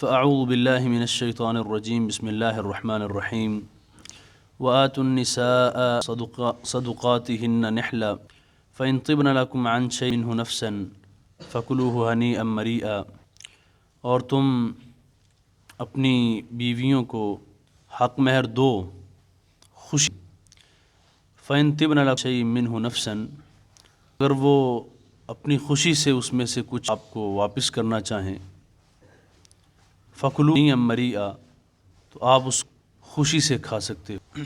فاعوذ باللہ من الشیطان الرجیم بسم اللہ الرحمن الرحیم وآتوا النساء صدقاتهن نحلا فإن طبن لكم عن شيء منه نفسا فكلوه هنيئا مريئا، اور تم اپنی بیویوں کو حق مہر دو خوشی، فإن طبن لكم شيء منه نفسا، اگر وہ اپنی خوشی سے اس میں سے کچھ آپ کو واپس کرنا چاہیں، فَكُلُوا هَنِيئًا مَرِيئًا، تو آپ اس خوشی سے کھا سکتے ہو۔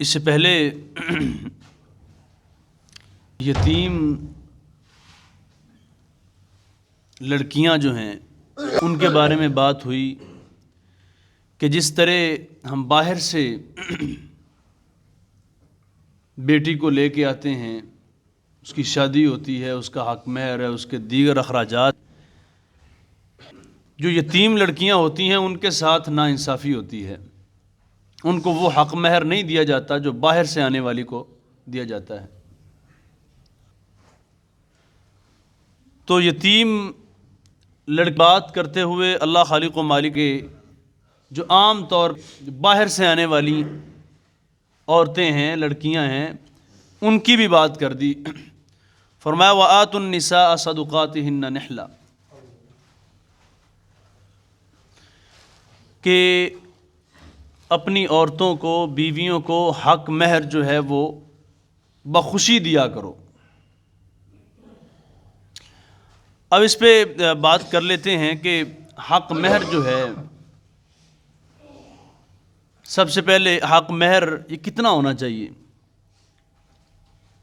اس سے پہلے یتیم لڑکیاں جو ہیں ان کے بارے میں بات ہوئی کہ جس طرح ہم باہر سے بیٹی کو لے کے آتے ہیں، اس کی شادی ہوتی ہے، اس کا حق مہر ہے، اس کے دیگر اخراجات، جو یتیم لڑکیاں ہوتی ہیں ان کے ساتھ ناانصافی ہوتی ہے، ان کو وہ حق مہر نہیں دیا جاتا جو باہر سے آنے والی کو دیا جاتا ہے۔ تو یتیم لڑکی بات کرتے ہوئے اللہ خالق و مالک کے جو عام طور باہر سے آنے والی عورتیں ہیں، لڑکیاں ہیں، ان کی بھی بات کر دی۔ فرمایا وَآتُوا النِّسَاءَ صَدُقَاتِهِنَّ نِحْلًا، کہ اپنی عورتوں کو، بیویوں کو حق مہر جو ہے وہ بخوشی دیا کرو۔ اب اس پہ بات کر لیتے ہیں کہ حق مہر جو ہے، سب سے پہلے حق مہر یہ کتنا ہونا چاہیے؟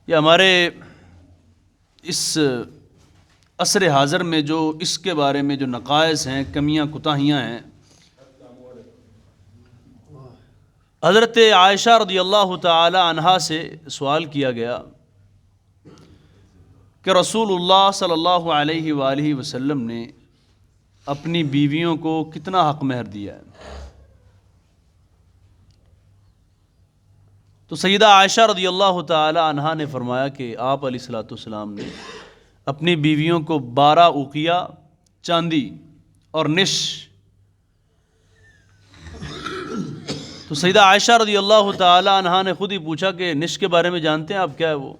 یہ ہمارے اس عصر حاضر میں جو اس کے بارے میں جو نقائص ہیں، کمیاں کوتاہیاں ہیں، حضرت عائشہ رضی اللہ تعالی عنہا سے سوال کیا گیا کہ رسول اللہ صلی اللہ علیہ وآلہ وسلم نے اپنی بیویوں کو کتنا حق مہر دیا ہے؟ تو سیدہ عائشہ رضی اللہ تعالی عنہا نے فرمایا کہ آپ علیہ الصلوۃ والسلام نے اپنی بیویوں کو 12 اوقیہ چاندی اور نصف۔ تو سیدہ عائشہ رضی اللہ تعالی عنہا نے خود ہی پوچھا کہ نصف کے بارے میں جانتے ہیں آپ، کیا ہے وہ؟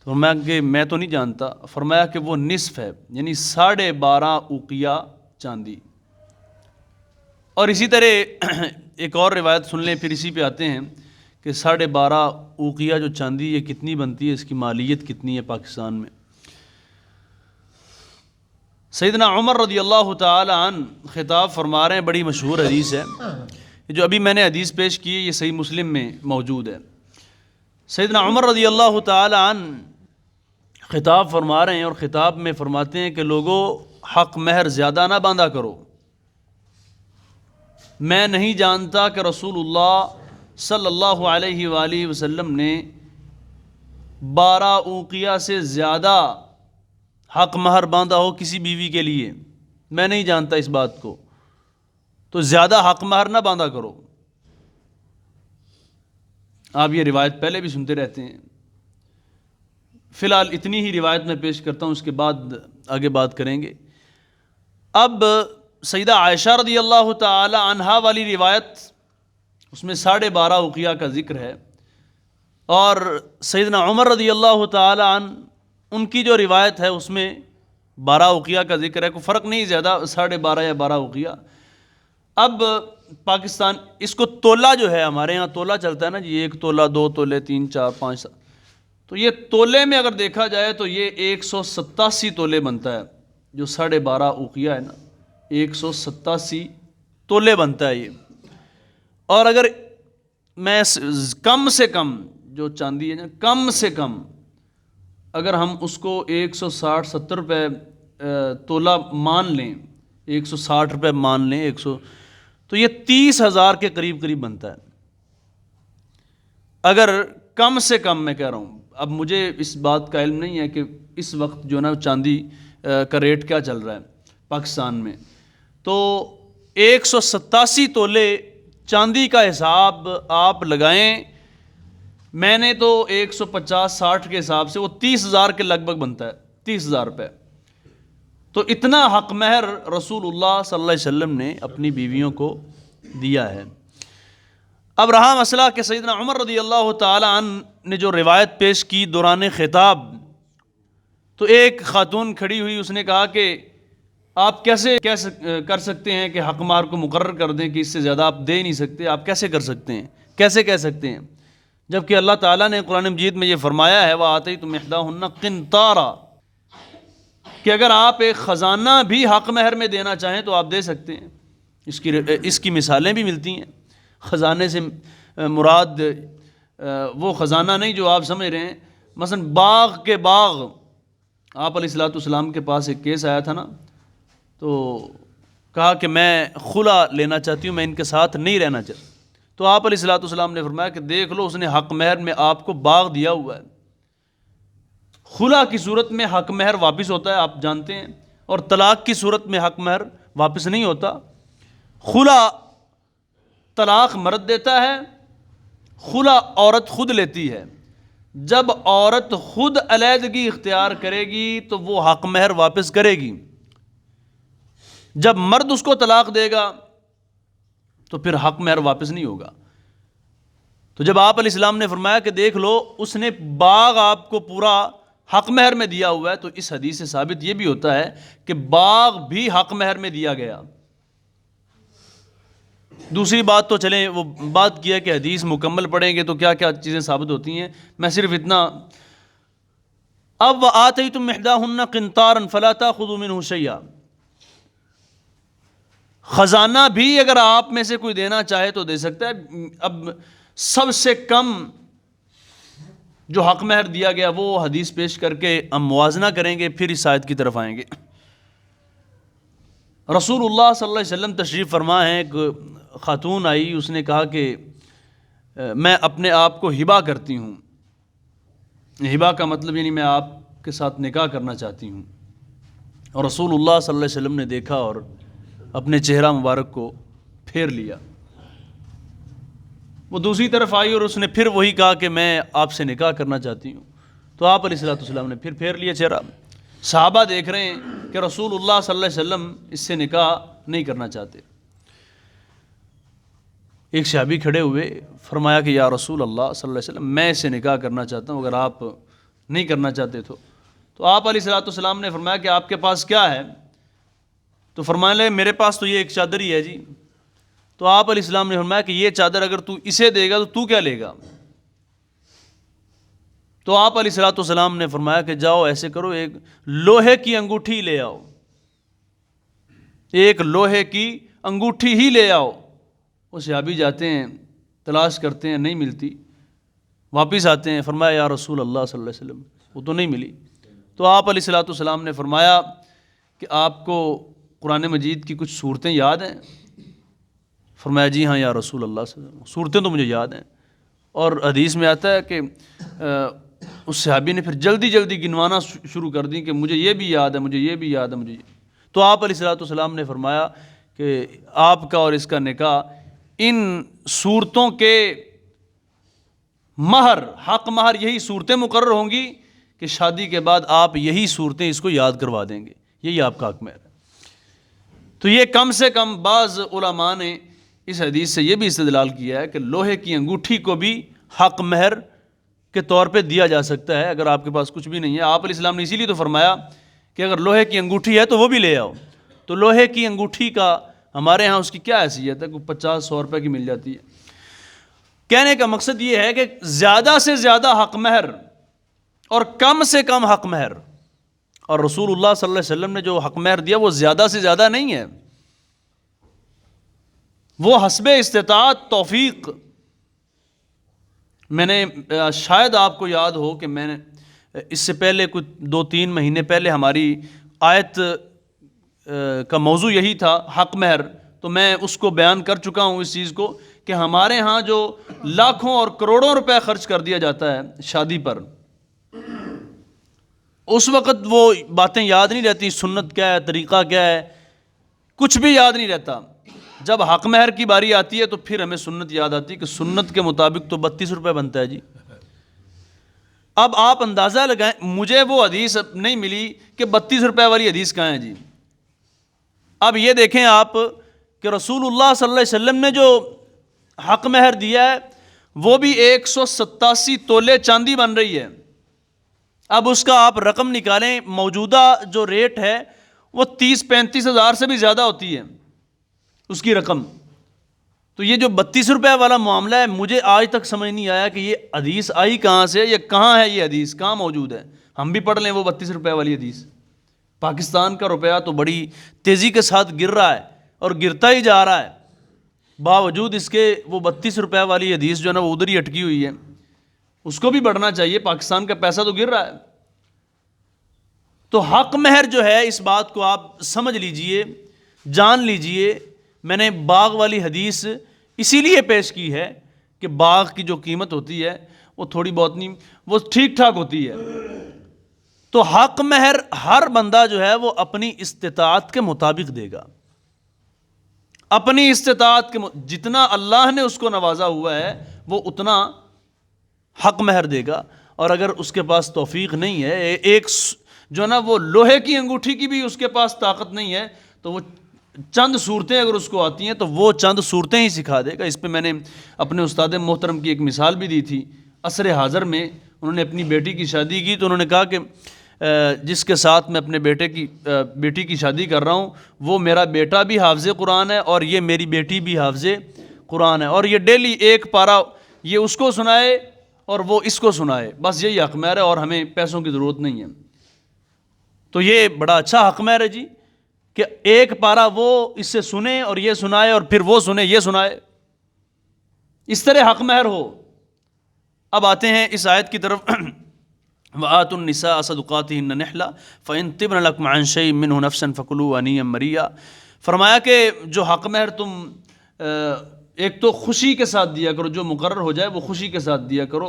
تو فرمایا کہ میں تو نہیں جانتا۔ فرمایا کہ وہ نصف ہے، یعنی 12.5 اوقیہ چاندی۔ اور اسی طرح ایک اور روایت سن لیں، پھر اسی پہ آتے ہیں کہ 12.5 اوقیہ جو چاندی یہ کتنی بنتی ہے، اس کی مالیت کتنی ہے پاکستان میں؟ سیدنا عمر رضی اللہ تعالی عنہ خطاب فرما رہے ہیں، بڑی مشہور حدیث ہے، جو ابھی میں نے حدیث پیش کی ہے یہ صحیح مسلم میں موجود ہے۔ سیدنا عمر رضی اللہ تعالی عنہ خطاب فرما رہے ہیں، اور خطاب میں فرماتے ہیں کہ لوگوں حق مہر زیادہ نہ باندھا کرو، میں نہیں جانتا کہ رسول اللہ صلی اللہ علیہ وآلہ وسلم نے 12 اوقیہ سے زیادہ حق مہر باندھا ہو کسی بیوی کے لیے، میں نہیں جانتا اس بات کو، تو زیادہ حق مہر نہ باندھا کرو۔ آپ یہ روایت پہلے بھی سنتے رہتے ہیں، فی الحال اتنی ہی روایت میں پیش کرتا ہوں، اس کے بعد آگے بات کریں گے۔ اب سیدہ عائشہ رضی اللہ تعالی عنہا والی روایت، اس میں 12.5 اوقیہ کا ذکر ہے، اور سیدنا عمر رضی اللہ تعالی عنہ ان کی جو روایت ہے اس میں 12 اوقیہ کا ذکر ہے، کوئی فرق نہیں زیادہ، 12.5 یا 12 اوقیہ۔ اب پاکستان اس کو تولہ جو ہے، ہمارے ہاں تولہ چلتا ہے نا جی، 1 تولہ 2 تولے 3 4 5، تو یہ تولے میں اگر دیکھا جائے تو یہ 187 تولے بنتا ہے، جو 12.5 اوقیہ ہے نا، 187 تولے بنتا ہے یہ۔ اور اگر میں کم سے کم جو چاندی ہے نا، کم سے کم اگر ہم اس کو 160-170 روپے تولہ مان لیں، 160 روپے مان لیں، تو یہ 30,000 کے قریب بنتا ہے، اگر کم سے کم میں کہہ رہا ہوں۔ اب مجھے اس بات کا علم نہیں ہے کہ اس وقت جو نا چاندی کا ریٹ کیا چل رہا ہے پاکستان میں، تو 187 تولے چاندی کا حساب آپ لگائیں، میں نے تو 150-60 کے حساب سے وہ 30,000 کے لگ بھگ بنتا ہے، 30,000 روپے۔ تو اتنا حق مہر رسول اللہ صلی اللہ علیہ وسلم نے اپنی بیویوں کو دیا ہے۔ اب رہا مسئلہ کہ سیدنا عمر رضی اللہ تعالی عنہ نے جو روایت پیش کی دوران خطاب، تو ایک خاتون کھڑی ہوئی، اس نے کہا کہ آپ کیسے کر سکتے ہیں کہ حق مہر کو مقرر کر دیں کہ اس سے زیادہ آپ دے نہیں سکتے، آپ کیسے کر سکتے ہیں، کیسے کہہ سکتے ہیں، جبکہ اللہ تعالیٰ نے قرآن مجید میں یہ فرمایا ہے وَآتَيْتُمْ إِحْدَاهُنَّ قِنْطَارًا، کہ اگر آپ ایک خزانہ بھی حق مہر میں دینا چاہیں تو آپ دے سکتے ہیں۔ اس کی مثالیں بھی ملتی ہیں۔ خزانے سے مراد وہ خزانہ نہیں جو آپ سمجھ رہے ہیں، مثلا باغ کے باغ، آپ علیہ الصلوۃ والسلام کے پاس ایک کیس آیا تھا نا، تو کہا کہ میں خلا لینا چاہتی ہوں، میں ان کے ساتھ نہیں رہنا چاہتی، تو آپ علیہ الصلوۃ والسلام نے فرمایا کہ دیکھ لو، اس نے حق مہر میں آپ کو باغ دیا ہوا ہے۔ خلا کی صورت میں حق مہر واپس ہوتا ہے، آپ جانتے ہیں، اور طلاق کی صورت میں حق مہر واپس نہیں ہوتا۔ خلا طلاق مرد دیتا ہے، خلا عورت خود لیتی ہے۔ جب عورت خود علیحدگی اختیار کرے گی تو وہ حق مہر واپس کرے گی، جب مرد اس کو طلاق دے گا تو پھر حق مہر واپس نہیں ہوگا۔ تو جب آپ علیہ السلام نے فرمایا کہ دیکھ لو، اس نے باغ آپ کو پورا حق مہر میں دیا ہوا ہے، تو اس حدیث سے ثابت یہ بھی ہوتا ہے کہ باغ بھی حق مہر میں دیا گیا۔ دوسری بات تو چلیں وہ بات کیا کہ حدیث مکمل پڑھیں گے تو کیا کیا چیزیں ثابت ہوتی ہیں، میں صرف اتنا۔ اب وآتیتم احداہن قنطارا فلا تاخذوا منہ شیئا، خزانہ بھی اگر آپ میں سے کوئی دینا چاہے تو دے سکتا ہے۔ اب سب سے کم جو حق مہر دیا گیا وہ حدیث پیش کر کے ہم موازنہ کریں گے، پھر اس آیت کی طرف آئیں گے۔ رسول اللہ صلی اللہ علیہ وسلم تشریف فرما ہیں، ایک خاتون آئی، اس نے کہا کہ میں اپنے آپ کو ہبہ کرتی ہوں۔ ہبہ کا مطلب یعنی میں آپ کے ساتھ نکاح کرنا چاہتی ہوں، اور رسول اللہ صلی اللہ علیہ وسلم نے دیکھا اور اپنے چہرہ مبارک کو پھیر لیا۔ وہ دوسری طرف آئی اور اس نے پھر وہی کہا کہ میں آپ سے نکاح کرنا چاہتی ہوں، تو آپ علیہ الصلوۃ والسلام نے پھر پھیر لیا چہرہ۔ صحابہ دیکھ رہے ہیں کہ رسول اللہ صلی اللہ علیہ وسلم اس سے نکاح نہیں کرنا چاہتے۔ ایک صحابی کھڑے ہوئے، فرمایا کہ یا رسول اللہ صلی اللہ علیہ وسلم، میں اس سے نکاح کرنا چاہتا ہوں، اگر آپ نہیں کرنا چاہتے تو آپ علیہ الصلوۃ والسلام نے فرمایا کہ آپ کے پاس کیا ہے؟ تو فرمانے لگے میرے پاس تو یہ ایک چادر ہی ہے جی۔ تو آپ علیہ السلام نے فرمایا کہ یہ چادر اگر تو اسے دے گا تو کیا لے گا؟ تو آپ علیہ الصلوۃ والسلام نے فرمایا کہ جاؤ ایسے کرو، ایک لوہے کی انگوٹھی لے آؤ، ایک لوہے کی انگوٹھی ہی لے آؤ۔ وہ صحابی جاتے ہیں، تلاش کرتے ہیں، نہیں ملتی، واپس آتے ہیں، فرمایا یا رسول اللہ صلی اللہ علیہ وسلم وہ تو نہیں ملی۔ تو آپ علیہ الصلوۃ والسلام نے فرمایا کہ آپ کو قرآن مجید کی کچھ صورتیں یاد ہیں؟ فرمایا جی ہاں یا رسول اللہ صلی اللہ علیہ وسلم، صورتیں تو مجھے یاد ہیں۔ اور حدیث میں آتا ہے کہ اس صحابی نے پھر جلدی جلدی گنوانا شروع کر دی کہ مجھے یہ بھی یاد ہے، مجھے یہ بھی یاد ہے، مجھے یہ۔ تو آپ علیہ الصلوۃ والسلام نے فرمایا کہ آپ کا اور اس کا نکاح ان صورتوں کے مہر، حق مہر یہی صورتیں مقرر ہوں گی کہ شادی کے بعد آپ یہی صورتیں اس کو یاد کروا دیں گے، یہی آپ کا حق مہر ہے۔ تو یہ کم سے کم بعض علماء نے اس حدیث سے یہ بھی استدلال کیا ہے کہ لوہے کی انگوٹھی کو بھی حق مہر کے طور پہ دیا جا سکتا ہے اگر آپ کے پاس کچھ بھی نہیں ہے۔ آپ علیہ السلام نے اسی لیے تو فرمایا کہ اگر لوہے کی انگوٹھی ہے تو وہ بھی لے آؤ۔ تو لوہے کی انگوٹھی کا ہمارے ہاں اس کی کیا حیثیت ہے؟ کوئی 50-100 روپے کی مل جاتی ہے۔ کہنے کا مقصد یہ ہے کہ زیادہ سے زیادہ حق مہر اور کم سے کم حق مہر، اور رسول اللہ صلی اللہ علیہ وسلم نے جو حق مہر دیا وہ زیادہ سے زیادہ نہیں ہے، وہ حسب استطاعت توفیق۔ میں نے شاید آپ کو یاد ہو کہ میں نے اس سے پہلے کچھ 2-3 مہینے پہلے ہماری آیت کا موضوع یہی تھا، حق مہر، تو میں اس کو بیان کر چکا ہوں اس چیز کو کہ ہمارے ہاں جو لاکھوں اور کروڑوں روپے خرچ کر دیا جاتا ہے شادی پر، اس وقت وہ باتیں یاد نہیں رہتی، سنت کیا ہے، طریقہ کیا ہے، کچھ بھی یاد نہیں رہتا۔ جب حق مہر کی باری آتی ہے تو پھر ہمیں سنت یاد آتی ہے کہ سنت کے مطابق تو 32 روپے بنتا ہے جی، اب آپ اندازہ لگائیں، مجھے وہ حدیث نہیں ملی کہ 32 روپے والی حدیث کہاں ہے جی. اب یہ دیکھیں آپ کہ رسول اللہ صلی اللہ علیہ وسلم نے جو حق مہر دیا ہے وہ بھی 187 تولے چاندی بن رہی ہے. اب اس کا آپ رقم نکالیں، موجودہ جو ریٹ ہے وہ 30-35 ہزار سے بھی زیادہ ہوتی ہے اس کی رقم. تو یہ جو 32 روپے والا معاملہ ہے، مجھے آج تک سمجھ نہیں آیا کہ یہ حدیث آئی کہاں سے، یا کہاں ہے یہ حدیث، کہاں موجود ہے. ہم بھی پڑھ لیں وہ 32 روپے والی حدیث. پاکستان کا روپیہ تو بڑی تیزی کے ساتھ گر رہا ہے اور گرتا ہی جا رہا ہے، باوجود اس کے وہ 32 روپے والی حدیث جو ہے نا وہ ادھر ہی اٹکی ہوئی ہے. اس کو بھی بڑھنا چاہیے، پاکستان کا پیسہ تو گر رہا ہے. تو حق مہر جو ہے، اس بات کو آپ سمجھ لیجئے، جان لیجئے. میں نے باغ والی حدیث اسی لیے پیش کی ہے کہ باغ کی جو قیمت ہوتی ہے وہ تھوڑی بہت نہیں، وہ ٹھیک ٹھاک ہوتی ہے. تو حق مہر ہر بندہ جو ہے وہ اپنی استطاعت کے مطابق دے گا، اپنی استطاعت کے جتنا اللہ نے اس کو نوازا ہوا ہے وہ اتنا حق مہر دے گا. اور اگر اس کے پاس توفیق نہیں ہے، ایک جو نا وہ لوہے کی انگوٹھی کی بھی اس کے پاس طاقت نہیں ہے، تو وہ چند صورتیں اگر اس کو آتی ہیں تو وہ چند صورتیں ہی سکھا دے گا. اس پہ میں نے اپنے استاد محترم کی ایک مثال بھی دی تھی. عصر حاضر میں انہوں نے اپنی بیٹی کی شادی کی تو انہوں نے کہا کہ جس کے ساتھ میں اپنے بیٹی کی شادی کر رہا ہوں وہ میرا بیٹا بھی حافظ قرآن ہے اور یہ میری بیٹی بھی حافظ قرآن ہے، اور یہ ڈیلی ایک پارہ یہ اس کو سنائے اور وہ اس کو سنائے، بس یہی حق مہر ہے اور ہمیں پیسوں کی ضرورت نہیں ہے. تو یہ بڑا اچھا حق مہر ہے جی کہ ایک پارہ وہ اس سے سنے اور یہ سنائے اور پھر وہ سنے یہ سنائے، اس طرح حق مہر ہو. اب آتے ہیں اس آیت کی طرف. وَآتُوا النِّسَاءَ صَدُقَاتِهِنَّ نِحْلَةً فَإِن طِبْنَ لَكُمْ عَن شَيْءٍ مِّنْهُ نَفْسًا فَكُلُوهُ هَنِيًّا مَرِيًّا. فرمایا کہ جو حق مہر تم ایک تو خوشی کے ساتھ دیا کرو، جو مقرر ہو جائے وہ خوشی کے ساتھ دیا کرو،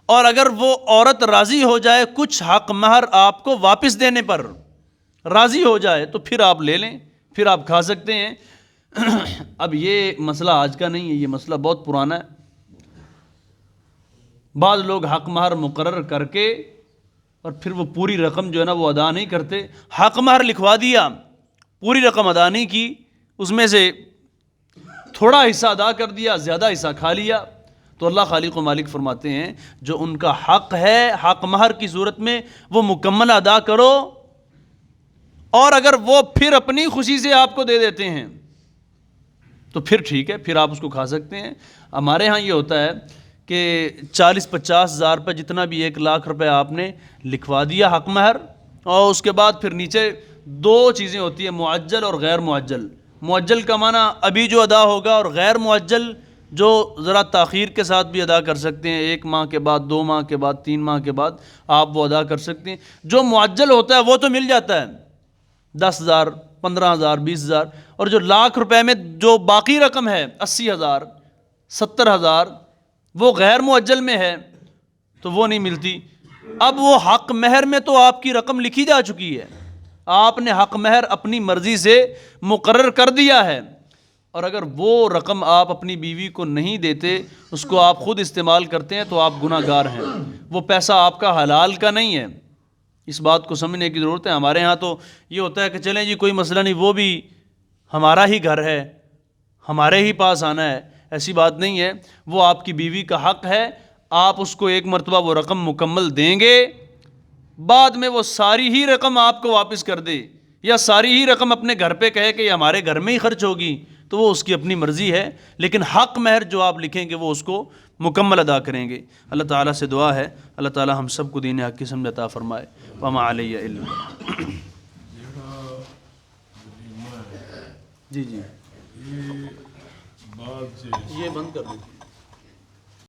اور اگر وہ عورت راضی ہو جائے کچھ حق مہر آپ کو واپس دینے پر راضی ہو جائے تو پھر آپ لے لیں، پھر آپ کھا سکتے ہیں. اب یہ مسئلہ آج کا نہیں ہے، یہ مسئلہ بہت پرانا ہے. بعض لوگ حق مہر مقرر کر کے اور پھر وہ پوری رقم جو ہے نا وہ ادا نہیں کرتے. حق مہر لکھوا دیا، پوری رقم ادا نہیں کی، اس میں سے تھوڑا حصہ ادا کر دیا، زیادہ حصہ کھا لیا. تو اللہ خالق و مالک فرماتے ہیں جو ان کا حق ہے حق مہر کی صورت میں وہ مکمل ادا کرو، اور اگر وہ پھر اپنی خوشی سے آپ کو دے دیتے ہیں تو پھر ٹھیک ہے، پھر آپ اس کو کھا سکتے ہیں. ہمارے ہاں یہ ہوتا ہے کہ 40-50 ہزار پہ جتنا بھی 1 لاکھ روپے آپ نے لکھوا دیا حق مہر، اور اس کے بعد پھر نیچے 2 چیزیں ہوتی ہیں، معجل اور غیر معجل. معجل کا معنی ابھی جو ادا ہوگا، اور غیر معجل جو ذرا تاخیر کے ساتھ بھی ادا کر سکتے ہیں، 1 ماہ کے بعد، 2 ماہ کے بعد، 3 ماہ کے بعد آپ وہ ادا کر سکتے ہیں. جو معجل ہوتا ہے وہ تو مل جاتا ہے 10,000 15,000 20,000، اور جو لاکھ روپے میں جو باقی رقم ہے 80,000 70,000 وہ غیر معجل میں ہے تو وہ نہیں ملتی. اب وہ حق مہر میں تو آپ کی رقم لکھی جا چکی ہے، آپ نے حق مہر اپنی مرضی سے مقرر کر دیا ہے، اور اگر وہ رقم آپ اپنی بیوی کو نہیں دیتے، اس کو آپ خود استعمال کرتے ہیں تو آپ گناہ گار ہیں. وہ پیسہ آپ کا حلال کا نہیں ہے، اس بات کو سمجھنے کی ضرورت ہے. ہمارے ہاں تو یہ ہوتا ہے کہ چلیں جی کوئی مسئلہ نہیں، وہ بھی ہمارا ہی گھر ہے، ہمارے ہی پاس آنا ہے. ایسی بات نہیں ہے، وہ آپ کی بیوی کا حق ہے. آپ اس کو ایک مرتبہ وہ رقم مکمل دیں گے، بعد میں وہ ساری ہی رقم آپ کو واپس کر دے یا ساری ہی رقم اپنے گھر پہ کہے کہ یہ ہمارے گھر میں ہی خرچ ہوگی، تو وہ اس کی اپنی مرضی ہے. لیکن حق مہر جو آپ لکھیں گے وہ اس کو مکمل ادا کریں گے. اللہ تعالیٰ سے دعا ہے اللہ تعالیٰ ہم سب کو دین حق کی سمجھ عطا فرمائے. وما علیہ الا جی یہ بند کر دیں.